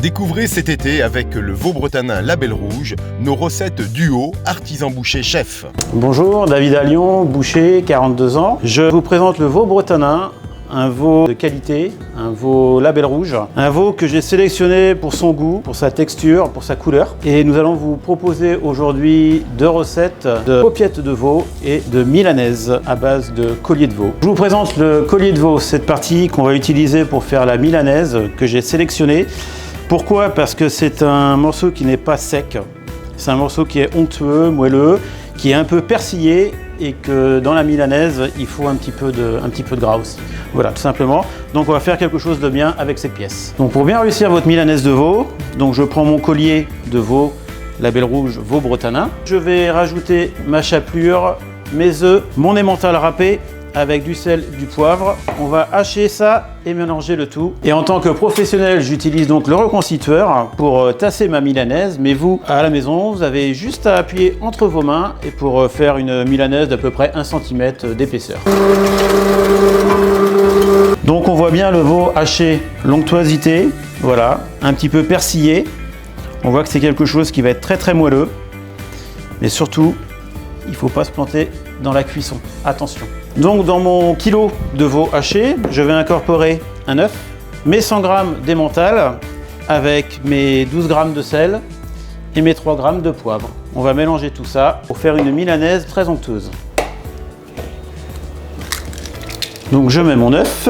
Découvrez cet été avec le veau bretanin Label Rouge nos recettes duo artisan boucher chef. Bonjour, David Allion, boucher, 42 ans. Je vous présente le veau bretanin, un veau de qualité, un veau Label Rouge, un veau que j'ai sélectionné pour son goût, pour sa texture, pour sa couleur. Et nous allons vous proposer aujourd'hui 2 recettes de paupiettes de veau et de milanaises à base de collier de veau. Je vous présente le collier de veau, cette partie qu'on va utiliser pour faire la milanaise que j'ai sélectionnée. Pourquoi? Parce que c'est un morceau qui n'est pas sec, c'est un morceau qui est onctueux, moelleux, qui est un peu persillé et que dans la milanaise, il faut un petit peu de gras aussi. Voilà, tout simplement. Donc on va faire quelque chose de bien avec cette pièce. Donc pour bien réussir votre milanaise de veau, donc je prends mon collier de veau, Label Rouge, veau bretanin. Je vais rajouter ma chapelure, mes œufs, mon emmental râpé, avec du sel, du poivre. On va hacher ça et mélanger le tout. Et en tant que professionnel, j'utilise donc le reconstitueur pour tasser ma milanaise. Mais vous, à la maison, vous avez juste à appuyer entre vos mains et pour faire une milanaise d'à peu près 1 cm d'épaisseur. Donc on voit bien le veau haché, l'onctuosité, voilà, un petit peu persillé. On voit que c'est quelque chose qui va être très moelleux. Mais surtout, il ne faut pas se planter dans la cuisson. Attention. Donc dans mon kilo de veau haché, je vais incorporer un œuf, mes 100 g d'emmental avec mes 12 g de sel et mes 3 g de poivre. On va mélanger tout ça pour faire une milanaise très onctueuse. Donc je mets mon œuf,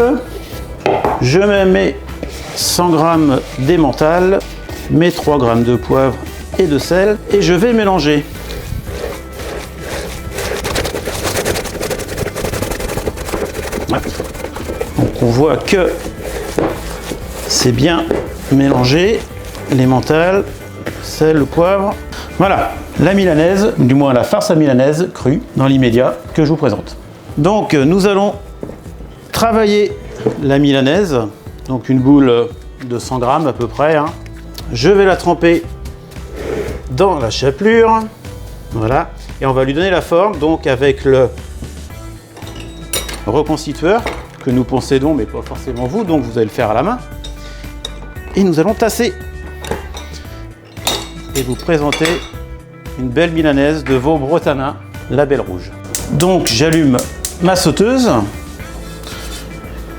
je mets mes 100 g d'emmental, mes 3 g de poivre et de sel et je vais mélanger. Donc on voit que c'est bien mélangé, l'emmental, sel, le poivre. Voilà, la milanaise, du moins la farce à milanaise crue, dans l'immédiat, que je vous présente. Donc nous allons travailler la milanaise, donc une boule de 100 g à peu près. Je vais la tremper dans la chapelure, voilà, et on va lui donner la forme, donc avec le reconstitueur que nous possédons, mais pas forcément vous, donc vous allez le faire à la main. Et nous allons tasser et vous présenter une belle milanaise de veau bretanin Label Rouge. Donc j'allume ma sauteuse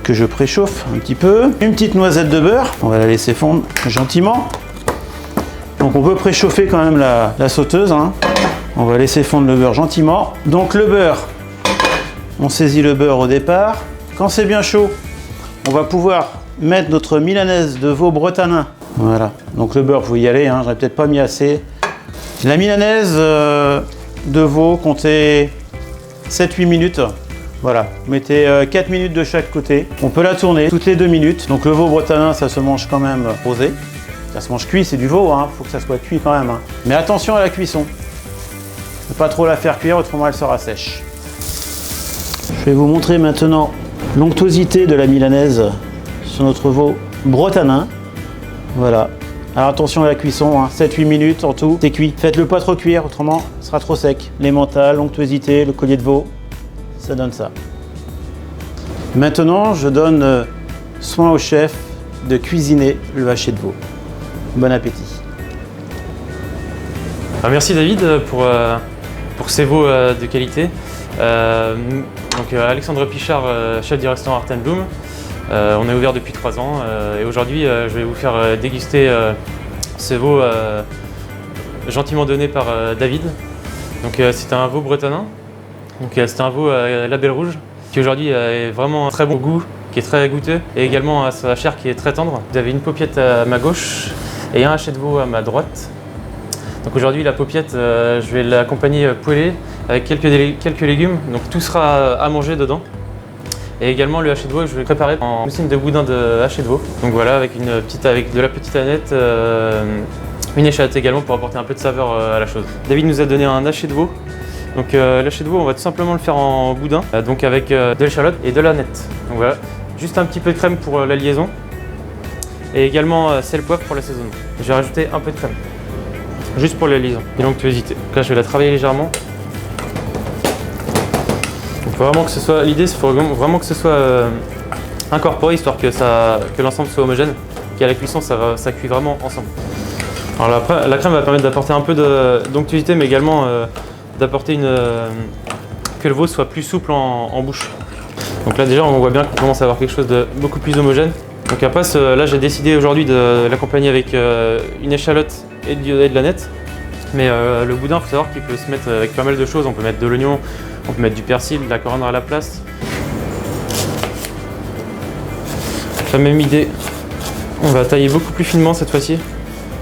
que je préchauffe un petit peu. Une petite noisette de beurre, on va la laisser fondre gentiment. Donc on peut préchauffer quand même la sauteuse. On va laisser fondre le beurre gentiment. Donc le beurre, on saisit le beurre au départ. Quand c'est bien chaud, on va pouvoir mettre notre milanaise de veau bretanin. Voilà, donc le beurre, vous y allez, j'aurais peut-être pas mis assez. La milanaise de veau, comptez 7-8 minutes. Voilà, vous mettez 4 minutes de chaque côté. On peut la tourner toutes les 2 minutes. Donc le veau bretanin, ça se mange quand même posé. Ça se mange cuit, c'est du veau, faut que ça soit cuit quand même. Mais attention à la cuisson. Ne pas trop la faire cuire, autrement elle sera sèche. Je vais vous montrer maintenant l'onctuosité de la milanaise sur notre veau bretanin. Voilà. Alors attention à la cuisson, 7-8 minutes en tout, c'est cuit. Faites-le pas trop cuire, autrement ce sera trop sec. L'emmental, l'onctuosité, le collier de veau, ça donne ça. Maintenant, je donne soin au chef de cuisiner le haché de veau. Bon appétit. Alors merci David pour ces veaux de qualité. Donc Alexandre Pichard, chef du restaurant Art & Bloom. On est ouvert depuis 3 ans et aujourd'hui je vais vous faire déguster ce veau gentiment donné par David. Donc c'est un veau bretanin, donc c'est un veau Label Rouge qui aujourd'hui est vraiment très bon goût, qui est très goûteux et également sa chair qui est très tendre. Vous avez une paupiette à ma gauche et un hachet de veau à ma droite. Donc aujourd'hui la paupiette, je vais l'accompagner poêlée avec quelques légumes, donc tout sera à manger dedans. Et également le haché de veau, je vais le préparer en moussine de boudin de haché de veau. Donc voilà, avec de la petite aneth, une échalote également pour apporter un peu de saveur à la chose. David nous a donné un haché de veau. Donc l'haché de veau, on va tout simplement le faire en boudin, donc avec de l'échalote et de l'aneth. Donc voilà, juste un petit peu de crème pour la liaison. Et également sel poivre pour l'assaisonnement. Je vais rajouter un peu de crème, juste pour la liaison et l'onctuosité. Donc là je vais la travailler légèrement. Vraiment que ce soit, l'idée c'est vraiment que ce soit incorporé histoire que l'ensemble soit homogène. qu'à la cuisson ça cuit vraiment ensemble. Alors la crème va permettre d'apporter un peu d'onctuosité, mais également d'apporter que le veau soit plus souple en bouche. Donc là déjà on voit bien qu'on commence à avoir quelque chose de beaucoup plus homogène. Donc après là j'ai décidé aujourd'hui de l'accompagner avec une échalote et de l'aneth. Mais le boudin, il faut savoir qu'il peut se mettre avec pas mal de choses. On peut mettre de l'oignon, on peut mettre du persil, de la coriandre à la place. La même idée, on va tailler beaucoup plus finement cette fois-ci.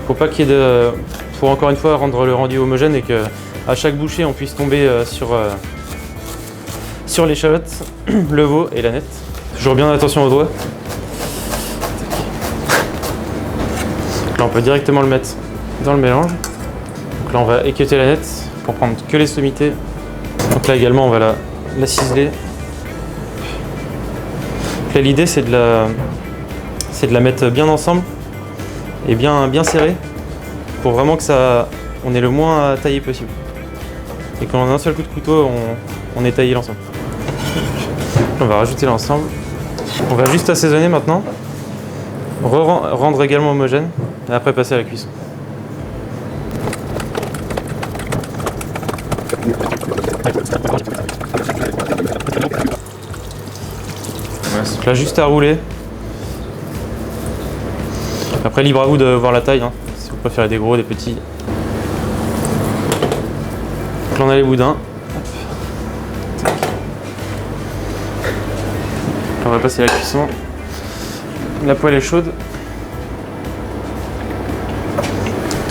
Faut pas qu'il y ait pour encore une fois rendre le rendu homogène et que à chaque bouchée on puisse tomber sur l'échalote, le veau et l'aneth. Toujours bien attention aux doigts. Là on peut directement le mettre dans le mélange. Donc là on va équeuter l'aneth pour prendre que les sommités. Donc là également on va la ciseler. Là l'idée c'est de la mettre bien ensemble et bien serrée pour vraiment que on ait le moins à tailler possible. Et quand on a un seul coup de couteau, on est taillé l'ensemble. On va rajouter l'ensemble. On va juste assaisonner maintenant, rendre également homogène et après passer à la cuisson. Donc là juste à rouler. Après libre à vous de voir la taille, hein, si vous préférez des gros, des petits. Donc là on a les boudins. On va passer à la cuisson. La poêle est chaude.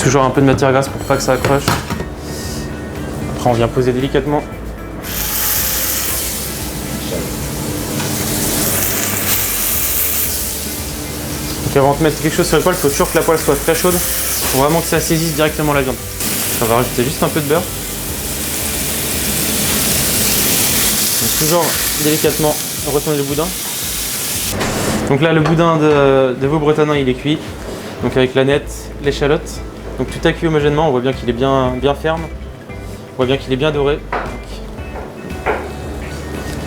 Toujours un peu de matière grasse pour pas que ça accroche. Après on vient poser délicatement. Donc avant de mettre quelque chose sur la poêle, il faut toujours que la poêle soit très chaude pour vraiment que ça saisisse directement la viande. On va rajouter juste un peu de beurre. Donc toujours délicatement retourner le boudin. Donc là le boudin de veau bretanin il est cuit. Donc avec l'aneth, l'échalote. Donc tout a cuit homogènement, on voit bien qu'il est bien ferme. On voit bien qu'il est bien doré.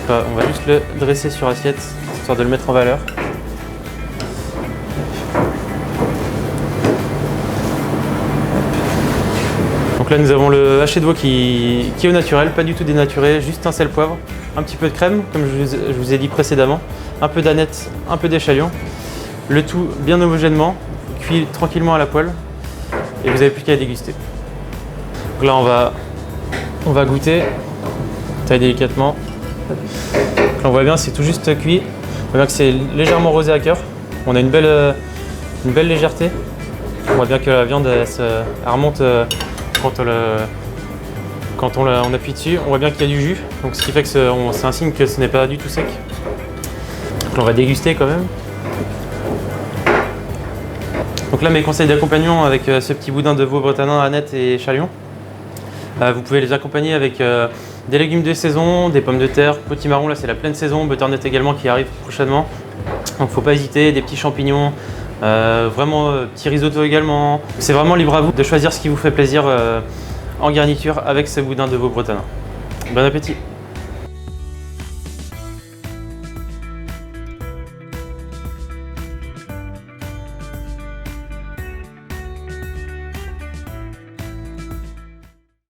Donc, on va juste le dresser sur assiette, histoire de le mettre en valeur. Donc là nous avons le haché de veau qui est au naturel, pas du tout dénaturé, juste un sel poivre, un petit peu de crème, comme je vous ai dit précédemment, un peu d'aneth, un peu d'échalion, le tout bien homogènement, cuit tranquillement à la poêle, et vous n'avez plus qu'à déguster. Donc là on va goûter, taille délicatement. Donc là, on voit bien c'est tout juste cuit, on voit bien que c'est légèrement rosé à cœur, on a une belle légèreté, on voit bien que la viande elle remonte quand on appuie dessus, on voit bien qu'il y a du jus, donc ce qui fait que c'est un signe que ce n'est pas du tout sec. Donc on va déguster quand même. Donc là mes conseils d'accompagnement avec ce petit boudin de veau bretanin, aneth et échalion. Vous pouvez les accompagner avec des légumes de saison, des pommes de terre, potimarron, là c'est la pleine saison, butternut également qui arrive prochainement. Donc faut pas hésiter, des petits champignons, vraiment petit risotto également. C'est vraiment libre à vous de choisir ce qui vous fait plaisir en garniture avec ce boudin de veau bretanin. Bon appétit!